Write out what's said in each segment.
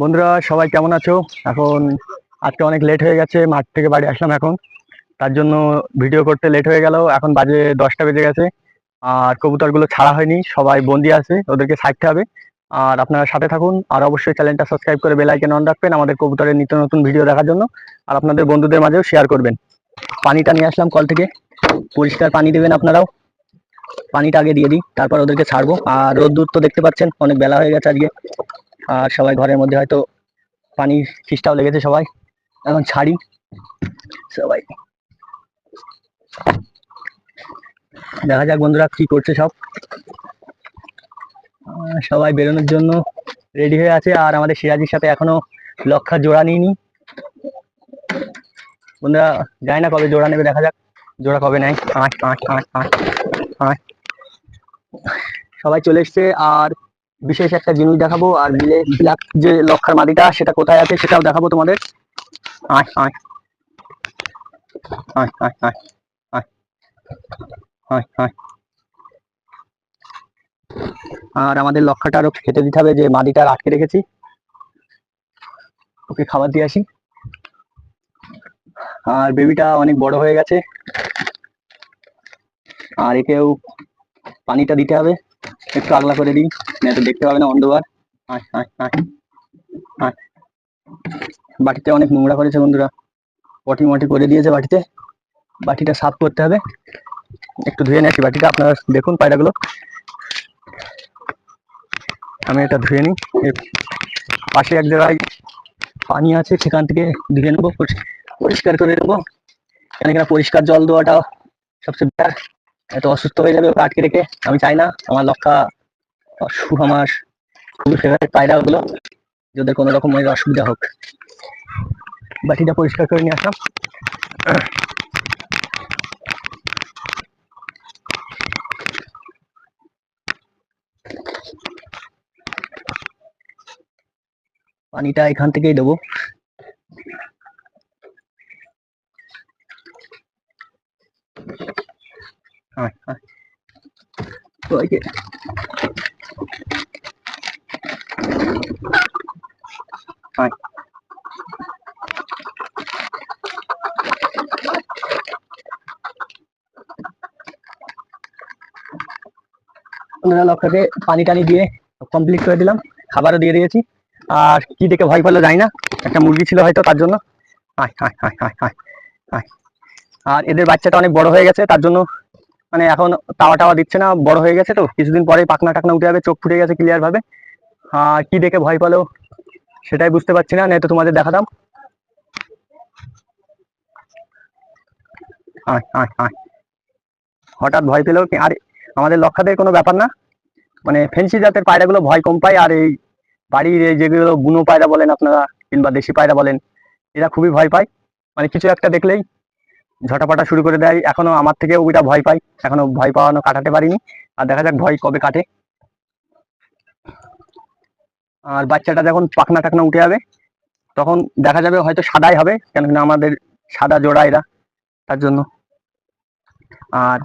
বন্ধুরা সবাই কেমন আছো? এখন আজকে অনেক লেট হয়ে গেছে, মাঠ থেকে বাড়ি আসলাম এখন। তার জন্য ভিডিও করতে লেট হয়ে গেল। এখন বাজে 10টা বেজে গেছে। আর কবুতরগুলো ছাড়া হয়নি, সবাই বন্দি আছে, ওদেরকে ছাড়তে হবে। আর আপনারা সাথে থাকুন, আর অবশ্যই চ্যানেলটা সাবস্ক্রাইব করে বেল আইকন অন রাখবেন আমাদের কবুতরের নিত্য নতুন ভিডিও দেখার জন্য। আর আপনাদের বন্ধুদের মাঝেও শেয়ার করবেন। পানিটা নিয়ে আসলাম কল থেকে, পরিষ্কার পানি দেবেন আপনারাও। পানিটা আগে দিয়ে দিই, তারপর ওদেরকে ছাড়বো। আর রোদ্দুর তো দেখতে পাচ্ছেন, অনেক বেলা হয়ে গেছে আজকে। আর সবাই ঘরের মধ্যে হয়তো পানির খিস্টাও লেগেছে সবাই। এখন ছাড়ি সবাই, দেখা যাক বন্ধুরা কি করছে সব। সবাই বেরোনোর জন্য রেডি হয়ে আছে। আর আমাদের সিরাজির সাথে এখনো লক্ষা জোড়া নিইনি বন্ধুরা, যায় না কবে জোড়া নেবে, দেখা যাক জোড়া কবে নেয়। আট আট আট আট আট সবাই চলে এসছে। আর বিশেষ একটা জিনিস দেখাবো, আর ব্ল্যাক যে লক্ষার মাদিটা সেটা কোথায় আছে সেটাও দেখাবো তোমাদের। আট আট আট আট আট আট আট আট আর আমাদের লক্ষাটা আরো খেতে দিতে হবে, যে মাদিটা আটকে রেখেছি, ওকে খাবার দিয়ে আসি। আর বেবিটা অনেক বড় হয়ে গেছে, আর একেও পানিটা দিতে হবে। একটু আগলা করে দিই, না তো দেখতে পাবে না অন্ধকার। বাটিতে অনেক নোংরা করেছে বন্ধুরা, পটি মটি করে দিয়েছে বাটিতে। বাটিটা সাফ করতে হবে, একটু ধুয়ে নিয়ে আসি বাটিটা। আপনারা দেখুন পায়রাগুলো, আমি এটা ধুয়ে নিই। পাশে এক জায়গায় পানি আছে, সেখান থেকে ধুয়ে নেবো, পরিষ্কার করে নেবো। কেন পরিষ্কার জল দেওয়াটা সবচেয়ে বেটার। এত অসুস্থ হয়ে যাবে ওকে আটকে রেখে, আমি চাই না। আমার লক্ষা আমার খুবই ফেভারিট পায়রা ওগুলো, যাদের কোনো রকমের অসুবিধা হোক। বাটিটা পরিষ্কার করে নিয়ে আসলাম। পানিটা এখান থেকেই দেবো। সবাইকে লক্ষাকে পানি টানি দিয়ে কমপ্লিট করে দিলাম, খাবারও দিয়ে দিয়েছি। আর কি দেখে ভয় পেলো জানি না, একটা মুরগি ছিল হয়তো তার জন্য। আর এদের বাচ্চাটা অনেক বড় হয়ে গেছে, তার জন্য মানে এখন তাওয়া টাওয়া দিচ্ছে না, বড় হয়ে গেছে তো, কিছুদিন পরে পাকনা টাকনা উঠে যাবে, চোখ ফুটে গেছে ক্লিয়ার ভাবে। আর কি দেখে ভয় পেলো সেটাই বুঝতে পারছি না, নয়তো তোমাদের দেখাতাম। হঠাৎ ভয় পেলো। আর আমাদের লক্ষাদের কোনো ব্যাপার না, মানে ফেন্সি জাতের পায়রাগুলো ভয় কম পায়। আর এই বাড়ির এই যেগুলো বুনো পায়রা বলেন আপনারা, কিংবা দেশি পায়রা বলেন, এরা খুবই ভয় পায়। মানে কিছু একটা দেখলেই ঝটাপাটা শুরু করে দেয়। এখনো আমার থেকেও ওইটা ভয় পাই, এখনো ভয় পাওয়ানো কাটাতে পারিনি। আর দেখা যাক ভয় কবে কাটে। আর বাচ্চাটা যখন পাখনা টাকনা উঠে যাবে তখন দেখা যাবে হয়তো সাদাই হবে, কেন আমাদের সাদা জোড়া এরা, তার জন্য। আর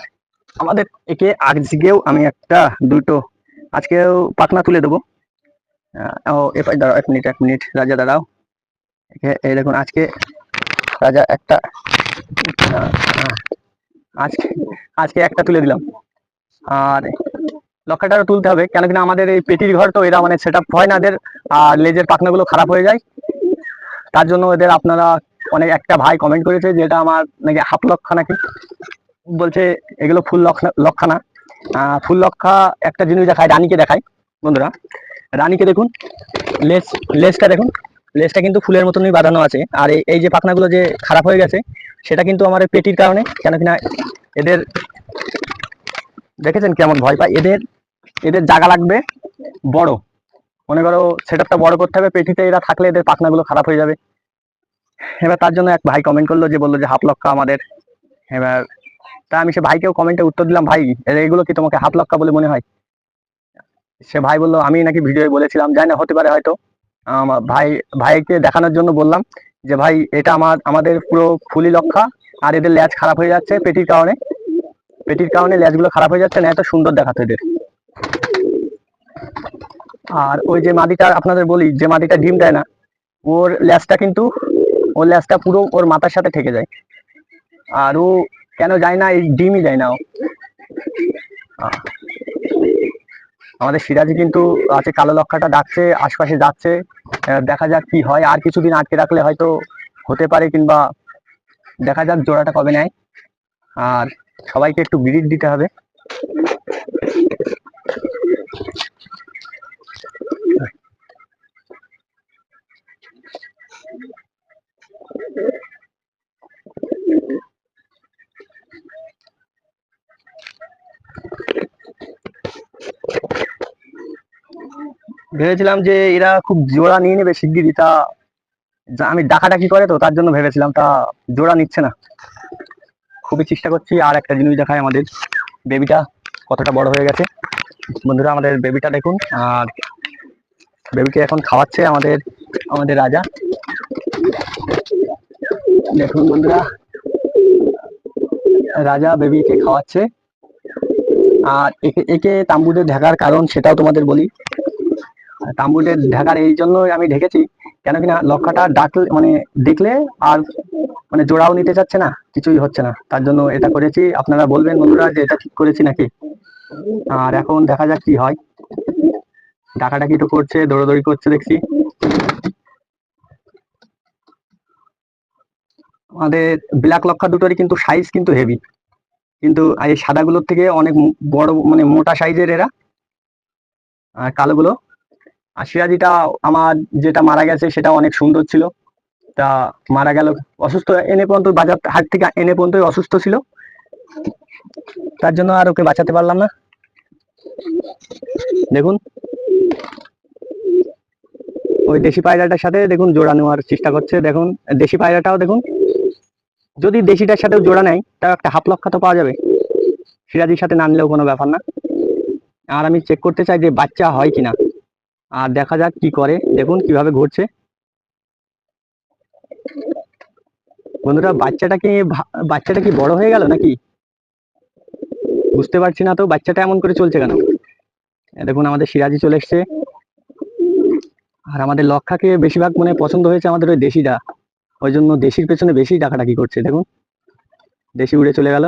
আমাদের একে আজকেও আমি একটা দুটো আজকেও পাখনা তুলে দেবো। দাঁড়াও, এক মিনিট রাজা দাঁড়াও। এই দেখুন আজকে রাজা একটা, আজকে আজকে একটা তুলে দিলাম। আর লক্ষাটারও তুলতে হবে, কেন কিনা আমাদের এই পেটির ঘর তো, এরা মানে সেট আপ হয় না এদের। আর লেজের পাখনাগুলো খারাপ হয়ে যায়, তার জন্য এদের আপনারা অনেক একটা ভাই কমেন্ট করেছে যে এটা আমার নাকি হাফ লক্ষা, নাকি বলছে এগুলো ফুল লক্ষা না। ফুল লক্ষা একটা জিনিস দেখায়, রানীকে দেখায় বন্ধুরা। রানীকে দেখুন, লেজটা দেখুন, লেজটা কিন্তু ফুলের মতনই বাঁধানো আছে। আর এই যে পাখনাগুলো যে খারাপ হয়ে গেছে, সেটা কিন্তু আমার পেটির কারণে। কেন কিনা এদের দেখেছেন কেমন ভয় পায়, এদের এদের জায়গা লাগবে বড়, মনে করো সেট আপটা বড় করতে হবে। পেটিতে এরা থাকলে এদের পাখনাগুলো খারাপ হয়ে যাবে। এবার তার জন্য এক ভাই কমেন্ট করলো, যে বললো যে হাফ লক্ষা আমাদের। এবার তা আমি সে ভাইকেও কমেন্টে উত্তর দিলাম, ভাই এগুলো কি তোমাকে হাফ লক্ষা বলে মনে হয়? সে ভাই বললো আমি নাকি ভিডিওয়ে বলেছিলাম, জানি না, হতে পারে হয়তো। ভাইকে দেখানোর জন্য বললাম যে ভাই এটা আমাদের পুরো ফুলি লক্ষা। আর এদের ল্যাজ খারাপ হয়ে যাচ্ছে পেটির কারণে ল্যাজগুলো খারাপ হয়ে যাচ্ছে, না এত সুন্দর দেখাতো এদের। আর ওই যে মাদিটা আপনাদের বলি, যে মাদিটা ডিম দেয় না, ওর ল্যাজটা কিন্তু, ওর ল্যাজটা পুরো ওর মাথার সাথে থেকে যায়। আর ও কেন যায় না, এই ডিমই দেয় না ও। আমাদের সিরাজি কিন্তু আছে, কালো লক্ষাটা ডাকছে, আশপাশে যাচ্ছে। দেখা যাক কি হয়, আর কিছুদিন আটকে রাখলে হয়তো হতে পারে, কিংবা দেখা যাক জোড়াটা কবে নেয়। আর সবাইকে একটু ব্রিড দিতে হবে। ভেবেছিলাম যে এরা খুব জোড়া নিয়ে নেবে শিগগিরই, তা আমি ডাকাডাকি করে তো তার জন্য ভেবেছিলাম, তা জোড়া নিচ্ছে না। খুবই চেষ্টা করছি। আর একটা জিনিস দেখায়, আমাদের বেবিটা কতটা বড় হয়ে গেছে বন্ধুরা, আমাদের বেবিটা দেখুন। আর বেবিকে এখন খাওয়াচ্ছে আমাদের আমাদের রাজা। দেখুন বন্ধুরা, রাজা বেবিকে খাওয়াচ্ছে। আর একে একে তাম্বুতে ঢাকার কারণ সেটাও তোমাদের বলি। তাম্বুতে ঢাকার এই জন্যই আমি ঢেকেছি, কেন কিনা লক্ষাটা ডাকলে মানে দেখলে আর মানে জোড়াও নিতে চাচ্ছে না, কিছুই হচ্ছে না, তার জন্য এটা করেছি। আপনারা বলবেন বন্ধুরা যে এটা ঠিক করেছি নাকি। আর এখন দেখা যাক কি হয়। ডাকাডাকি তো করছে, দৌড়াদৌড়ি করছে দেখছি। আমাদের ব্ল্যাক লক্ষা দুটোরই কিন্তু সাইজ কিন্তু হেভি, কিন্তু এই সাদাগুলোর থেকে অনেক বড়, মানে মোটা সাইজের এরা। আর কালোগুলো, আর সিরাজিটা আমার যেটা মারা গেছে সেটা অনেক সুন্দর ছিল, তা মারা গেল অসুস্থ, এনে পর্যন্ত বাজার হাট থেকে এনে পর্যন্ত অসুস্থ ছিল, তার জন্য আর ওকে বাঁচাতে পারলাম না। দেখুন ওই দেশি পায়রাটার সাথে দেখুন জোড়া নেওয়ার চেষ্টা করছে। দেখুন দেশি পায়রাটাও দেখুন, যদি দেশিটার সাথেও জোড়া নেয় তাও একটা হাফ লক্ষা তো পাওয়া যাবে, সিরাজির সাথে না নিলেও কোনো ব্যাপার না। আর আমি চেক করতে চাই যে বাচ্চা হয় কিনা, আর দেখা যাক কি করে। দেখুন কিভাবে ঘুরছে বন্ধুরা। বাচ্চাটা কি বড় হয়ে গেল নাকি বুঝতে পারছি না তো, বাচ্চাটা এমন করে চলছে কেন। দেখুন আমাদের সিরাজি চলে এসছে। আর আমাদের লক্ষাকে বেশিরভাগ মানে পছন্দ হয়েছে আমাদের ওই দেশিটা, ওই জন্য দেশির পেছনে বেশি ডাকাডাকি করছে। দেখুন দেশি উড়ে চলে গেল।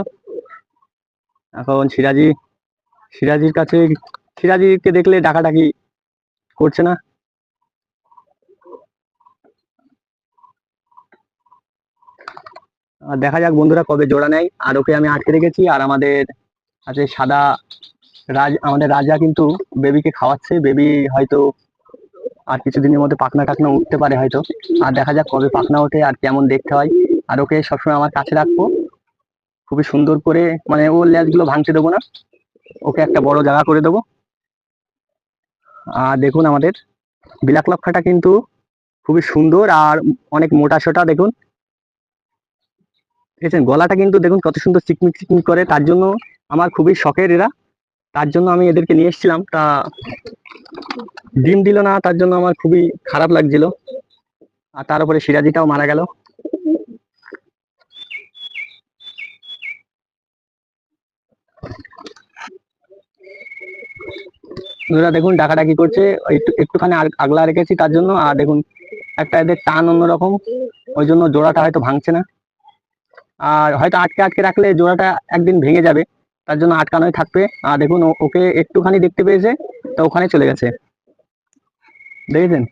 এখন সিরাজির কাছে, সিরাজিকে দেখলে ডাকাডাকি করছে না। আর দেখা যাক বন্ধুরা কবে জোড়া নেয়। আর ওকে আমি আটকে রেখেছি। আর আমাদের আছে সাদা আমাদের রাজা কিন্তু বেবিকে খাওয়াচ্ছে। বেবি হয়তো আর কিছুদিনের মধ্যে পাখনা টাকনা উঠতে পারে হয়তো। আর দেখা যাক কবে পাখনা ওঠে আর কেমন দেখতে হয়। আর ওকে সবসময় আমার কাছে রাখবো, খুবই সুন্দর করে, মানে ওর ল্যাজগুলো ভাঙতে দেবো না, ওকে একটা বড় জায়গা করে দেবো। আর দেখুন আমাদের বিলাক লক্ষাটা কিন্তু খুবই সুন্দর আর অনেক মোটা সোটা। দেখুন দেখেছেন গলাটা কিন্তু দেখুন কত সুন্দর চিকমিক চিকমিক করে, তার জন্য আমার খুবই শখের এরা, তার জন্য আমি এদেরকে নিয়ে এসেছিলাম। তা ডিম দিল না, তার জন্য আমার খুবই খারাপ লাগছিল। আর তার উপরে সিরাজিটাও মারা গেল। দেখুন ডাকাডাকি করছে, একটুখানি আগলা রেখেছি তার জন্য। আর দেখুন একটা এদের টান অন্যরকম, ওই জন্য জোড়াটা হয়তো ভাঙছে না। আর হয়তো আটকে আটকে রাখলে জোড়াটা একদিন ভেঙে যাবে, তার জন্য আটকানোই থাকবে। আর দেখুন ওকে একটুখানি দেখতে পেয়েছে, তো ওখানে চলে গেছে, দেখেছেন।